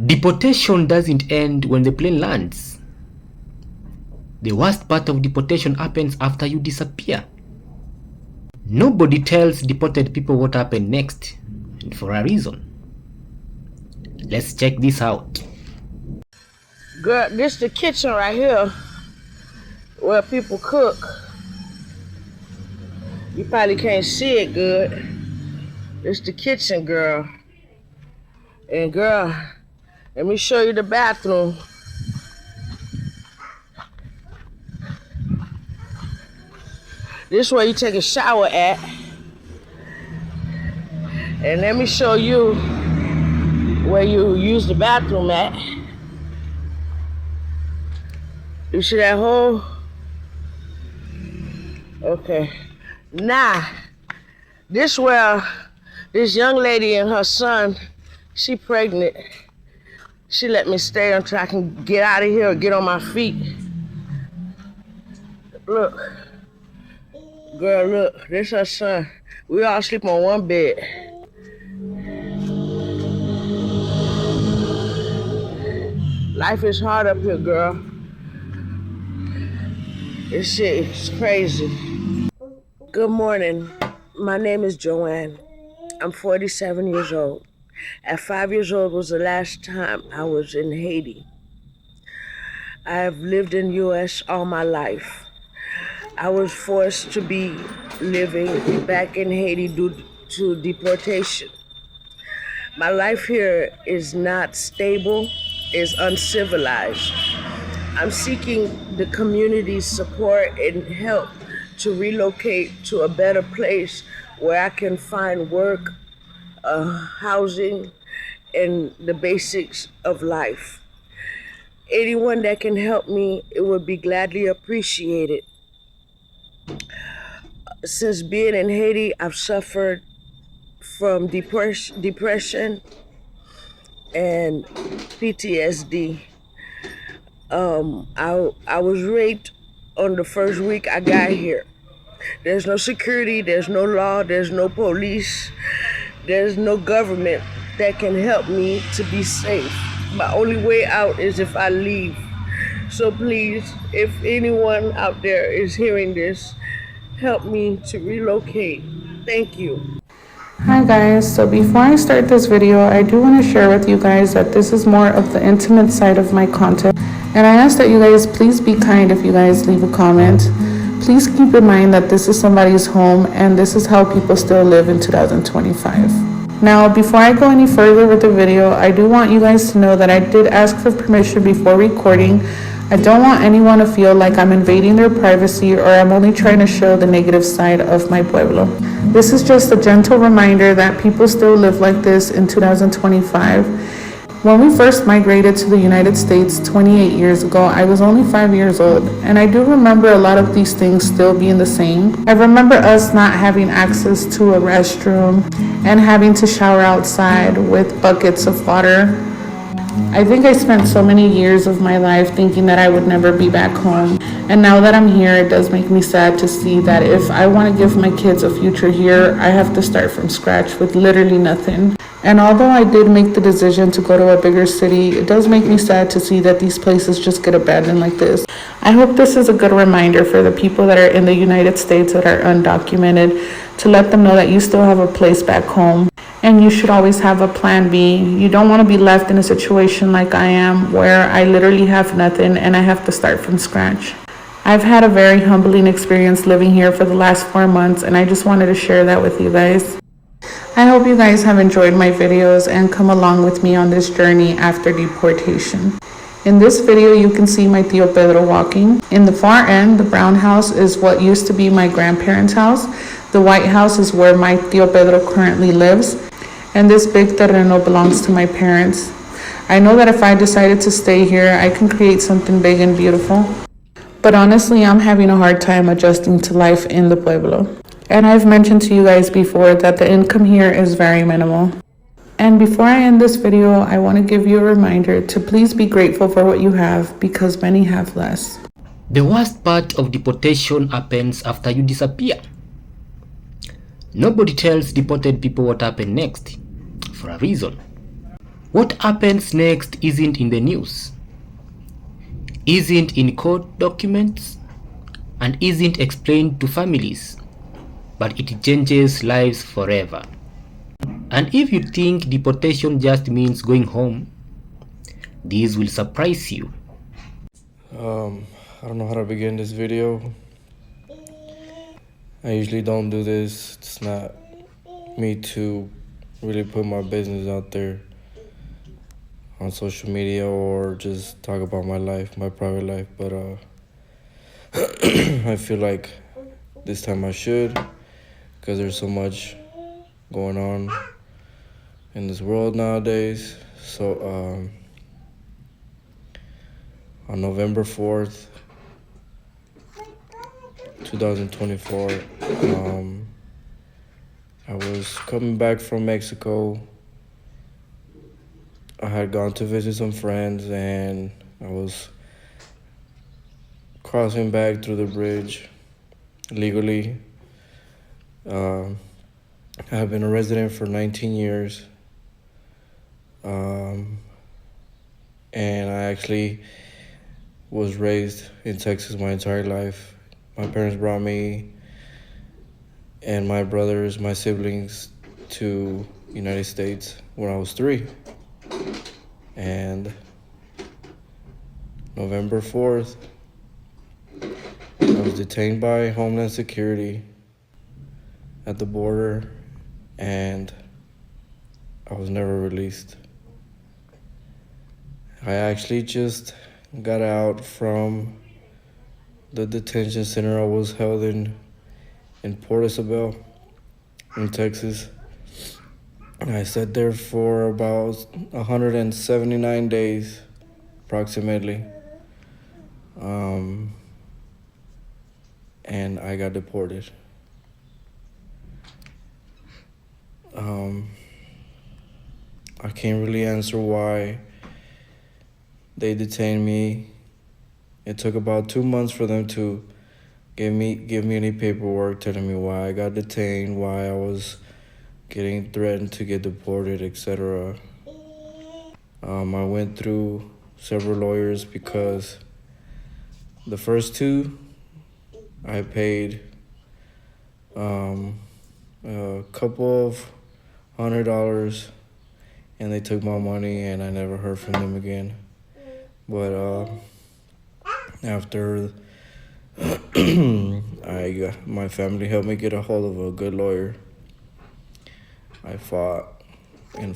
Deportation doesn't end when the plane lands. The worst part of deportation happens after you disappear. Nobody tells deported people what happened next, and for a reason. Let's check this out. Girl, this the kitchen right here where people cook. You probably can't see it good. This the kitchen, girl. And girl, let me show you the bathroom. This is where you take a shower at. And let me show you where you use the bathroom at. You see that hole? Okay. Now, this where this young lady and her son, she pregnant. She let me stay until I can get out of here or get on my feet. Look. Girl, look, this her son. We all sleep on one bed. Life is hard up here, girl. This shit is crazy. Good morning. My name is Joanne. I'm 47 years old. At 5 years old was the last time I was in Haiti. I have lived in the U.S. all my life. I was forced to be living back in Haiti due to deportation. My life here is not stable, is uncivilized. I'm seeking the community's support and help to relocate to a better place where I can find work, housing, and the basics of life. Anyone that can help me, it would be gladly appreciated. Since being in Haiti, I've suffered from depression and PTSD. I was raped on the first week I got here. There's no security, there's no law, there's no police, there's no government that can help me to be safe. My only way out is if I leave. So please, if anyone out there is hearing this, help me to relocate. Thank you. Hi guys, so before I start this video, I do want to share with you guys that this is more of the intimate side of my content. And I ask that you guys please be kind if you guys leave a comment. Please keep in mind that this is somebody's home and this is how people still live in 2025. Now, before I go any further with the video, I do want you guys to know that I did ask for permission before recording. I don't want anyone to feel like I'm invading their privacy or I'm only trying to show the negative side of my pueblo. This is just a gentle reminder that people still live like this in 2025. When we first migrated to the United States 28 years ago, I was only 5 years old, and I do remember a lot of these things still being the same. I remember us not having access to a restroom and having to shower outside with buckets of water. I think I spent so many years of my life thinking that I would never be back home. And now that I'm here, it does make me sad to see that if I want to give my kids a future here, I have to start from scratch with literally nothing. And although I did make the decision to go to a bigger city, it does make me sad to see that these places just get abandoned like this. I hope this is a good reminder for the people that are in the United States that are undocumented to let them know that you still have a place back home. And you should always have a plan B. You don't want to be left in a situation like I am where I literally have nothing and I have to start from scratch. I've had a very humbling experience living here for the last 4 months and I just wanted to share that with you guys. I hope you guys have enjoyed my videos and come along with me on this journey after deportation. In this video, you can see my Tío Pedro walking. In the far end, the brown house is what used to be my grandparents' house. The white house is where my Tío Pedro currently lives. And this big terreno belongs to my parents. I know that if I decided to stay here, I can create something big and beautiful. But honestly, I'm having a hard time adjusting to life in the pueblo. And I've mentioned to you guys before that the income here is very minimal. And before I end this video, I want to give you a reminder to please be grateful for what you have because many have less. The worst part of deportation happens after you disappear. Nobody tells deported people what happened next, for a reason. What happens next isn't in the news, isn't in court documents, and isn't explained to families, but it changes lives forever. And if you think deportation just means going home, this will surprise you. I don't know how to begin this video. I usually don't do this. It's not me to really put my business out there on social media or just talk about my life, my private life, but I feel like this time I should, because there's so much going on in this world nowadays. So on November 4th, 2024, I was coming back from Mexico. I had gone to visit some friends and I was crossing back through the bridge legally. I have been a resident for 19 years. And I actually was raised in Texas my entire life. My parents brought me and my brothers, my siblings, to United States when I was 3. And November 4th, I was detained by Homeland Security at the border, and I was never released. I actually just got out from the detention center I was held in Port Isabel, in Texas. I sat there for about 179 days, approximately. And I got deported. I can't really answer why they detained me. It took about 2 months for them to give me any paperwork telling me why I got detained, why I was getting threatened to get deported, etc. I went through several lawyers because the first 2 I paid a couple of $100, and they took my money and I never heard from them again. But after my family helped me get a hold of a good lawyer, I fought and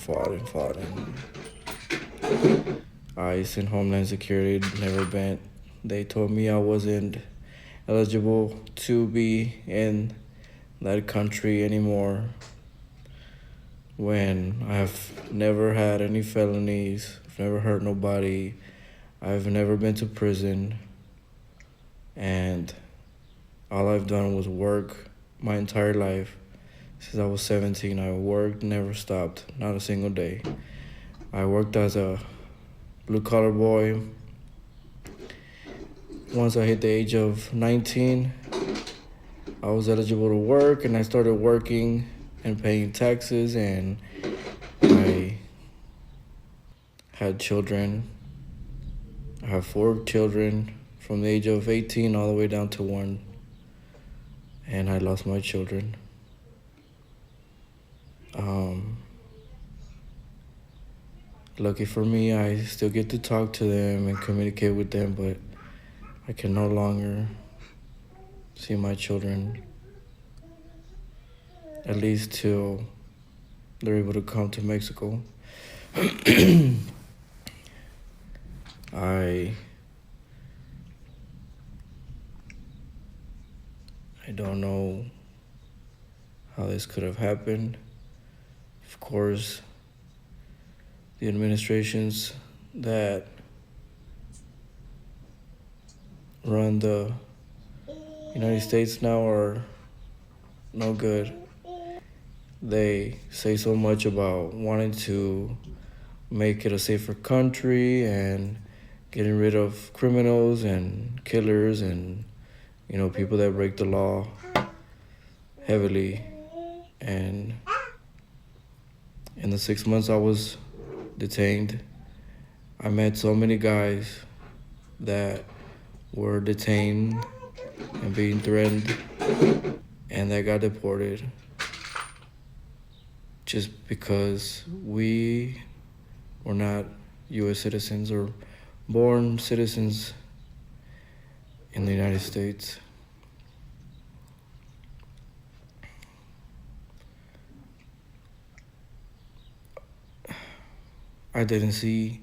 ICE and Homeland Security never bent. They told me I wasn't eligible to be in that country anymore when I've never had any felonies, I've never hurt nobody, I've never been to prison, and all I've done was work my entire life. Since I was 17, I worked, never stopped, not a single day. I worked as a blue-collar boy. Once I hit the age of 19, I was eligible to work, and I started working and paying taxes, and I had children. I have 4 children from the age of 18 all the way down to 1, and I lost my children. Lucky for me, I still get to talk to them and communicate with them, but I can no longer see my children, at least till they're able to come to Mexico. I don't know how this could have happened. Of course, the administrations that run the United States now are no good. They say so much about wanting to make it a safer country and getting rid of criminals and killers and, people that break the law heavily. And in the 6 months I was detained. I met so many guys that were detained and being threatened and that got deported just because we were not U.S. citizens or born citizens in the United States. I didn't see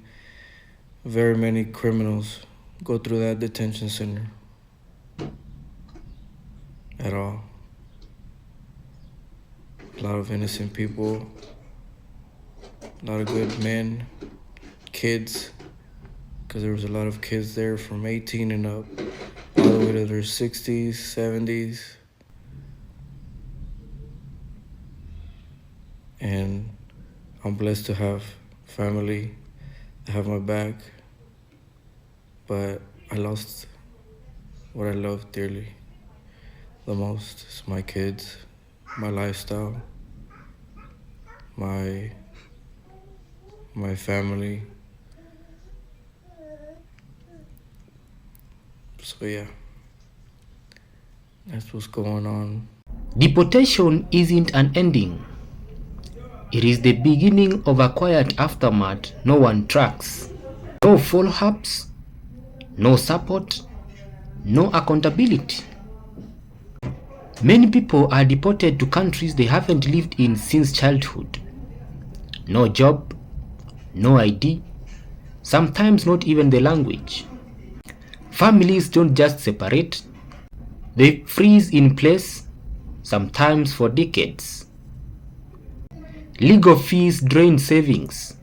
very many criminals go through that detention center at all. A lot of innocent people, a lot of good men, kids, because there was a lot of kids there from 18 and up, all the way to their 60s, 70s. And I'm blessed to have family that have my back, but I lost what I love dearly the most. It's my kids, my lifestyle, my family. So yeah, that's what's going on. Deportation isn't an ending. It is the beginning of a quiet aftermath no one tracks. No follow-ups, no support, no accountability. Many people are deported to countries they haven't lived in since childhood. No job, no ID, sometimes not even the language. Families don't just separate, they freeze in place, sometimes for decades. Legal fees drain savings.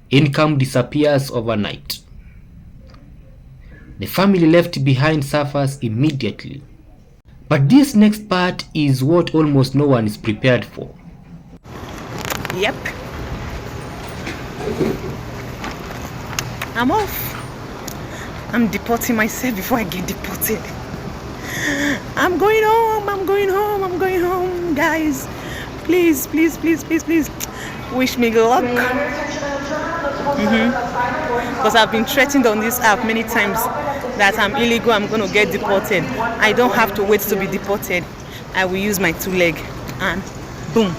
Income disappears overnight. The family left behind suffers immediately. But this next part is what almost no one is prepared for. Yep. I'm off. I'm deporting myself before I get deported. I'm going home, I'm going home, I'm going home, guys. Please, please, please, please, please. Wish me good luck. Because I've been threatened on this app many times that I'm illegal, I'm going to get deported. I don't have to wait to be deported. I will use my 2 legs and boom,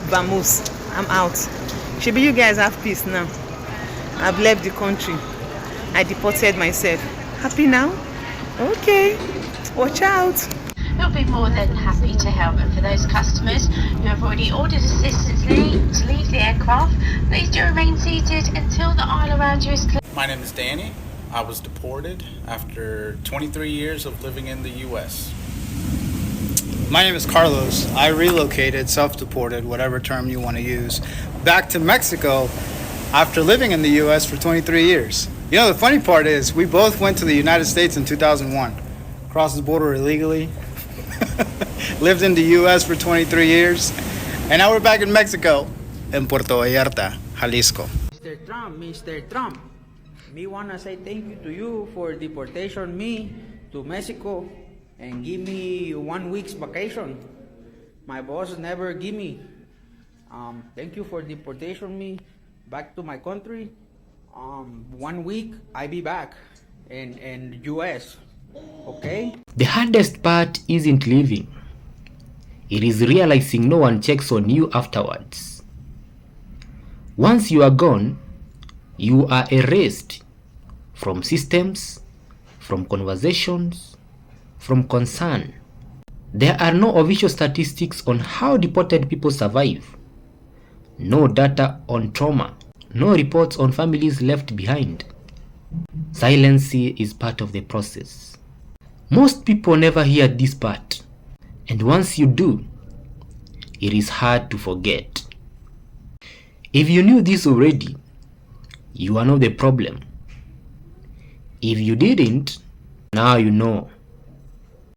vamos, I'm out. Should be you guys have peace now. I've left the country. I deported myself. Happy now? Okay. Watch out. We'll be more than happy to help, and for those customers who have already ordered assistance to leave the aircraft, please do remain seated until the aisle around you is clear. My name is Danny. I was deported after 23 years of living in the U.S. My name is Carlos. I relocated, self-deported, whatever term you want to use, back to Mexico after living in the U.S. for 23 years. You know, the funny part is we both went to the United States in 2001, crossed the border illegally, lived in the U.S. for 23 years, and now we're back in Mexico, in Puerto Vallarta, Jalisco. Mr. Trump, me wanna say thank you to you for deportation me to Mexico and give me 1 week's vacation. My boss never give me. Thank you for deportation me back to my country. 1 week I be back in US. Okay? The hardest part isn't leaving. It is realizing no one checks on you afterwards. Once you are gone, you are erased from systems, from conversations, from concern. There are no official statistics on how deported people survive. No data on trauma. No reports on families left behind. Silence is part of the process. Most people never hear this part, and once you do, it is hard to forget. If you knew this already, you are not the problem. If you didn't, now you know.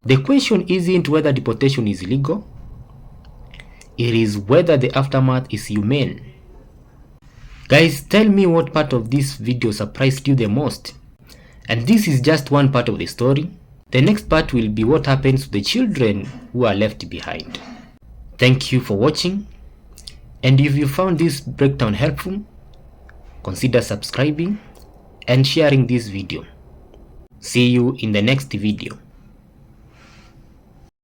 The question isn't whether deportation is legal, it is whether the aftermath is humane. Guys, tell me what part of this video surprised you the most. And this is just one part of the story. The next part will be what happens to the children who are left behind. Thank you for watching. And if you found this breakdown helpful, consider subscribing and sharing this video. See you in the next video.